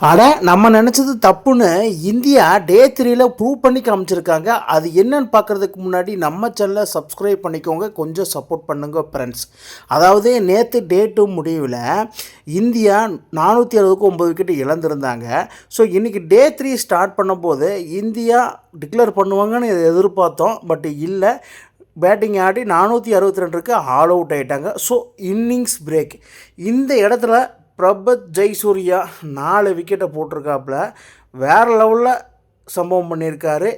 அட நம்ம நினச்சது தப்புன்னு இந்தியா டே 3ல ப்ரூவ் பண்ணி காமிச்சிருக்காங்க. அது என்னன்னு பார்க்குறதுக்கு முன்னாடி நம்ம சேனலை சப்ஸ்கிரைப் பண்ணிக்கோங்க, கொஞ்சம் சப்போர்ட் பண்ணுங்க ஃப்ரெண்ட்ஸ். அதாவது நேற்று டே 2 முடிவில் இந்தியா 469 விக்கெட் இழந்திருந்தாங்க. ஸோ இன்றைக்கி டே 3 ஸ்டார்ட் பண்ணும்போது இந்தியா டிக்ளேர் பண்ணுவாங்கன்னு எதிர்பார்த்தோம். பட் இல்லை, பேட்டிங் ஆடி 462க்கு ஆல் அவுட் ஆகிட்டாங்க. So innings break. இந்த இடத்துல பிரபத் ஜெய்சூர்யா 4 விக்கெட்டை போட்டிருக்காப்புல வேறு லெவலில் சம்பவம் பண்ணியிருக்காரு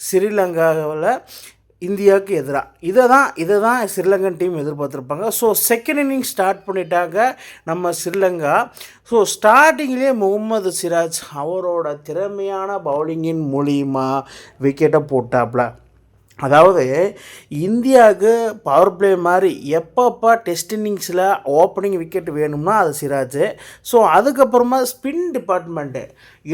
ஸ்ரீலங்காவில் இந்தியாவுக்கு எதிராக. இதை தான் ஸ்ரீலங்கன் டீம் எதிர்பார்த்துருப்பாங்க. ஸோ செகண்ட் இன்னிங் ஸ்டார்ட் பண்ணிட்டாங்க நம்ம ஸ்ரீலங்கா. ஸோ ஸ்டார்டிங்லேயே முகமது சிராஜ் அவரோட திறமையான பவுலிங்கின் மூலியமாக விக்கெட்டை போட்டாப்புல. அதாவது இந்தியாவுக்கு பவர் பிளே மாதிரி எப்பப்போ டெஸ்ட் இன்னிங்ஸில் ஓப்பனிங் விக்கெட் வேணும்னா அது சிராஜ். ஸோ அதுக்கப்புறமா ஸ்பின் டிபார்ட்மெண்ட்டு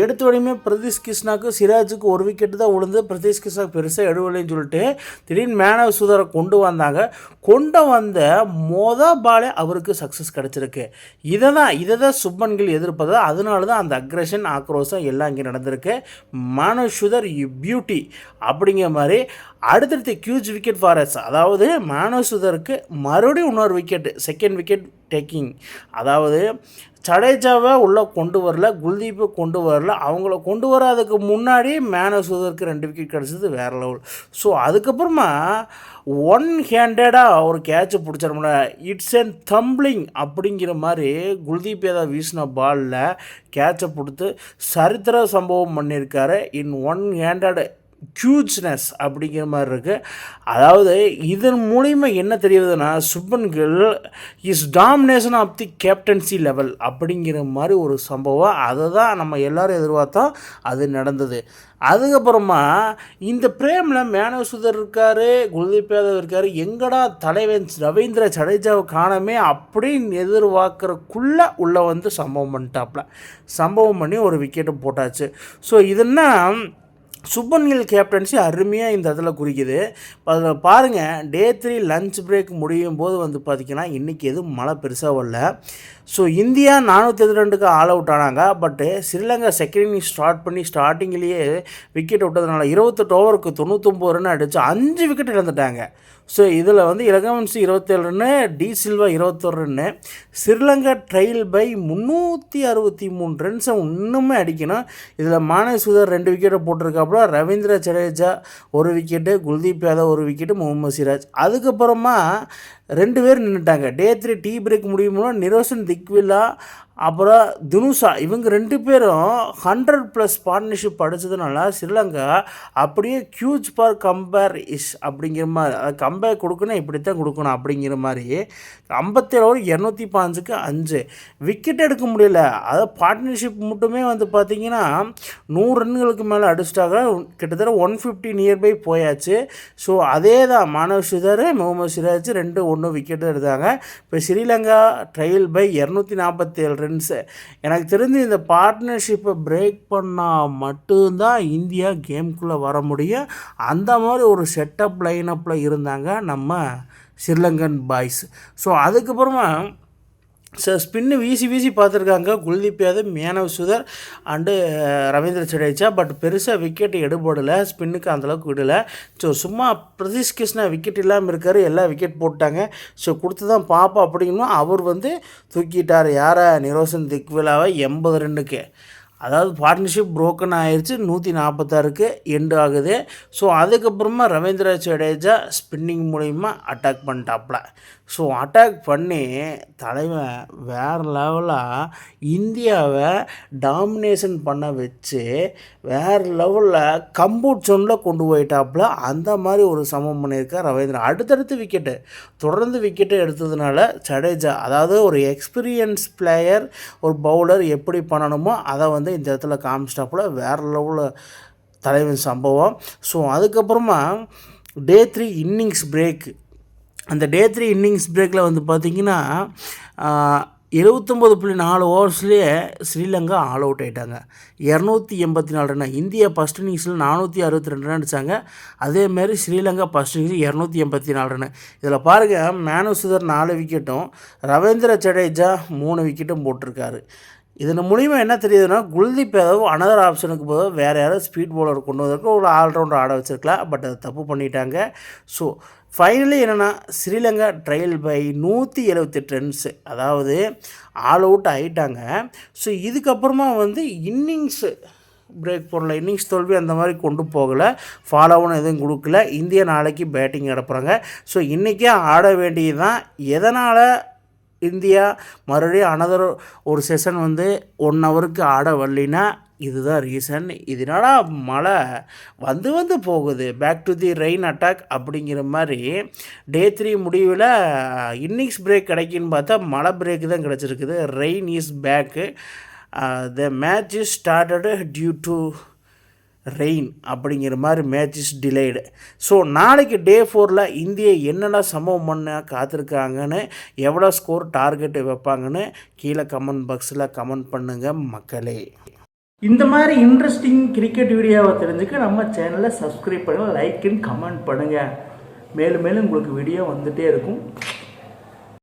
எடுத்த உடனே பிரதீஷ் கிருஷ்ணாவுக்கு சிராஜுக்கு ஒரு விக்கெட்டு தான் விழுந்து, பிரதீஷ் கிருஷ்ணா பெருசாக எடுவலைன்னு சொல்லிட்டு திடீர்னு மேன் ஆஃப் சுதரை கொண்டு வந்தாங்க. கொண்டு வந்த பாலே அவருக்கு சக்ஸஸ் கிடச்சிருக்கு. இதை தான் சுப்மன் கில் எதிர்ப்பது. அதனால தான் அந்த அக்ரெஷன் ஆக்ரோஷம் எல்லாம் இங்கே நடந்திருக்கு. மேன் ஆஃப் சுதர் பியூட்டி அப்படிங்கிற மாதிரி அடுத்தடுத்து ஹியூஜ் விக்கெட் ஃபாரஸ். அதாவது மேன் ஆஃப் சுதருக்கு மறுபடியும் இன்னொரு விக்கெட்டு, செகண்ட் விக்கெட் டேக்கிங். அதாவது ஜடேஜாவை உள்ளே கொண்டு வரல, குல்தீப்பை கொண்டு வரல. அவங்கள கொண்டு வராதுக்கு முன்னாடி மேன் ஆஃப் சுதருக்கு 2 விக்கெட் கிடச்சது வேறு லெவல். ஸோ அதுக்கப்புறமா ஒன் ஹேண்டடாக ஒரு கேட்சை பிடிச்சிடமுடில. இட்ஸ் அண்ட் தம்பிளிங் அப்படிங்கிற மாதிரி குல்தீப் யாதவ் வீசின பாலில் கேட்சை கொடுத்து சரித்திர சம்பவம் பண்ணியிருக்காரு. இன் ஒன் ஹேண்டட் ஹியூஜ்னஸ் அப்படிங்கிற மாதிரி இருக்குது. அதாவது இதன் மூலிமா என்ன தெரியுதுன்னா, Shubman Gill is domination of the captaincy level அப்படிங்கிற மாதிரி ஒரு சம்பவம். அதை தான் நம்ம எல்லோரும் எதிர்பார்த்தோம், அது நடந்தது. அதுக்கப்புறமா இந்த பிரேமில் மேன் ஆஃப் சுதர் இருக்கார், குல்தீப் யாதவ் இருக்கார், எங்கடா தலைவன் ரவீந்திர ஜடேஜாவை காணமே அப்படின்னு எதிர்பார்க்குறக்குள்ளே உள்ளே வந்து சம்பவம் பண்ணி ஒரு விக்கெட்டு போட்டாச்சு. ஸோ இதுன்னா சுப்மன் கில் கேப்டன்சி அருமையாக இந்த இடத்துல குறிக்குது. அதில் பாருங்கள், டே 3 லஞ்ச் பிரேக் முடியும் போது வந்து பார்த்திங்கன்னா இன்றைக்கி எதுவும் மழை பெருசாக வரல. ஸோ இந்தியா 472க்கு ஆல் அவுட் ஆனாங்க. பட்டு ஸ்ரீலங்கா செகண்ட் இன்னிங் ஸ்டார்ட் பண்ணி ஸ்டார்டிங்லேயே விக்கெட் விட்டதுனால 28 ஓவருக்கு 99 ரன் அடித்து 5 விக்கெட் இழந்துட்டாங்க. ஸோ இதில் வந்து இலகவன்சி 27 run, De Silva 21 run. Sri Lanka trail by 363 ரன்ஸை இன்னுமே அடிக்கணும். இதில் மானவ் சுதர் 2 விக்கெட்டை போட்டிருக்காப்புல, ரவீந்திர ஜடேஜா 1 விக்கெட்டு, குல்தீப் யாதவ் 1 விக்கெட்டு, முகமது சிராஜ். அதுக்கப்புறமா 2 பேர் நின்றுட்டாங்க. டே 3 டீ பிரேக் முடியுமோ நிரோஷன் திக்வில்லா அப்புறம் துனுசா இவங்க 2 பேரும் 100+ பார்ட்னர்ஷிப் அடித்ததுனால ஸ்ரீலங்கா அப்படியே ஹியூஜ் ஃபார் கம்பேர் இஸ் அப்படிங்கிற மாதிரி, கம்பேர் கொடுக்கணும் இப்படித்தான் கொடுக்கணும் அப்படிங்கிற மாதிரி 57 ஓவர் 205க்கு 5 விக்கெட் எடுக்க முடியல. அதாவது பார்ட்னர்ஷிப் மட்டுமே வந்து பார்த்திங்கன்னா 100 ரன்களுக்கு மேலே அடிச்சிட்டாங்க. கிட்டத்தட்ட 150 நியர்பை போயாச்சு. ஸோ அதே தான் மானவ் சுதர், முகமது சிராஜ் 2-1 விக்கெட்டு எடுத்தாங்க. இப்போ ஸ்ரீலங்கா ட்ரையல் பை 247 ரன்ஸு. எனக்கு தெரிஞ்சு இந்த பார்ட்னர்ஷிப்பை பிரேக் பண்ணால் மட்டும்தான் இந்தியா கேமுக்குள்ளே வர முடியும். அந்த மாதிரி ஒரு செட்டப் லைனப்பில் இருந்தாங்க நம்ம ஸ்ரீலங்கன் பாய்ஸ். ஸோ அதுக்கப்புறமா ஸ்பின்னு வீசி பார்த்துருக்காங்க Kuldeep Yadav, Manav Suthar and Ravindra Jadeja. But பெருசாக விக்கெட் எடுபடலை, ஸ்பின்னுக்கு அந்தளவுக்கு விடலை. ஸோ சும்மா பிரதீஷ் கிருஷ்ணா விக்கெட் இல்லாமல் இருக்கார், எல்லா விக்கெட் போட்டாங்க. ஸோ கொடுத்து தான் பார்ப்போம் அப்படிங்கணும். அவர் வந்து தூக்கிட்டார் யாரை, நிரோஷன் திக்வில்லாவை 80 ரன்னுக்கு. அதாவது பார்ட்னர்ஷிப் புரோக்கன் ஆயிடுச்சு, 146க்கு எண்டு ஆகுது. ஸோ அதுக்கப்புறமா ரவீந்திர ஜடேஜா ஸ்பின்னிங் மூலிமா அட்டாக் பண்ணிட்டாப்ல. ஸோ அட்டாக் பண்ணி தலைவன் வேறு லெவலாக இந்தியாவை டாமினேஷன் பண்ண வச்சு வேறு லெவலில் கம்பூட் ஜோனில் கொண்டு போயிட்டாப்புல. அந்த மாதிரி ஒரு சமம் பண்ணியிருக்கார் ரவீந்திரா. அடுத்தடுத்து விக்கெட்டு தொடர்ந்து விக்கெட்டு எடுத்ததுனால ஜடேஜா, அதாவது ஒரு எக்ஸ்பீரியன்ஸ் பிளேயர், ஒரு பவுலர் எப்படி பண்ணணுமோ அதை வந்து இந்த இடத்துல காமிச்சிட்டாப்புல. வேறு லெவலில் தலைவன் சம்பவம். ஸோ அதுக்கப்புறமா டே 3 இன்னிங்ஸ் பிரேக். அந்த டே 3 இன்னிங்ஸ் பிரேக்கில் வந்து பார்த்திங்கன்னா 79.4 ஓவர்ஸ்லேயே ஸ்ரீலங்கா ஆல் அவுட் ஆகிட்டாங்க. 284 ரன். இந்தியா ஃபஸ்ட் இன்னிங்ஸில் 462 ரன் அடித்தாங்க. அதேமாரி ஸ்ரீலங்கா ஃபஸ்ட் இன்னிங்ஸ் 284 ரன். இதில் பாருங்கள், மேன் ஆஃப் சுதர் 4 விக்கெட்டும் ரவீந்திர ஜடேஜா 3 விக்கெட்டும் போட்டிருக்காரு. இதன் மூலிமா என்ன தெரியுதுன்னா, குல்தீப் யாதவ் அனதர் ஆப்ஷனுக்கு போதும் வேறு யாராவது ஸ்பீட் பவுலர் கொண்டு வந்திருக்க ஒரு ஆல்ரவுண்டர் ஆட வச்சுருக்கலாம். பட் அது தப்பு பண்ணிட்டாங்க. ஸோ ஃபைனலி என்னென்னா, ஸ்ரீலங்கா ட்ரையல் பை 178 ரன்ஸு, அதாவது ஆல் அவுட் ஆகிட்டாங்க. ஸோ இதுக்கப்புறமா இன்னிங்ஸு பிரேக் போடல, இன்னிங்ஸ் தோல்வி அந்த மாதிரி கொண்டு போகலை, ஃபாலோவும் எதுவும் கொடுக்கல. இந்தியா நாளைக்கு பேட்டிங் நடப்புகிறாங்க. ஸோ இன்றைக்கே ஆட வேண்டியது தான். எதனால் இந்தியா மறுபடியும் அனதர் ஒரு செஷன் 1 ஹவருக்கு ஆட வரலினா இதுதான் ரீசன். இதனால மழை வந்து போகுது, back to the rain attack அப்படிங்கிற மாதிரி. டே 3 முடிவில் இன்னிங்ஸ் பிரேக் கிடைக்குன்னு பார்த்தா மழை பிரேக் தான் கிடச்சிருக்குது. Rain is back. The match is started due to rain அப்படிங்கிற மாதிரி மேட்ச் இஸ் டிலேடு. ஸோ நாளைக்கு டே 4 இந்தியா என்னென்ன சம்பவம் பண்ண காத்திருக்காங்கன்னு, எவ்வளோ ஸ்கோர் டார்கெட்டு வைப்பாங்கன்னு கீழே கமெண்ட் பாக்ஸில் கமெண்ட் பண்ணுங்கள் மக்களே. இந்த மாதிரி இன்ட்ரெஸ்டிங் கிரிக்கெட் வீடியோவை தெரிஞ்சுக்க நம்ம சேனலை சப்ஸ்கிரைப் பண்ணுங்கள், லைக் அண்ட் கமெண்ட் பண்ணுங்கள். மேலும் மேலும் உங்களுக்கு வீடியோ வந்துகிட்டே இருக்கும்.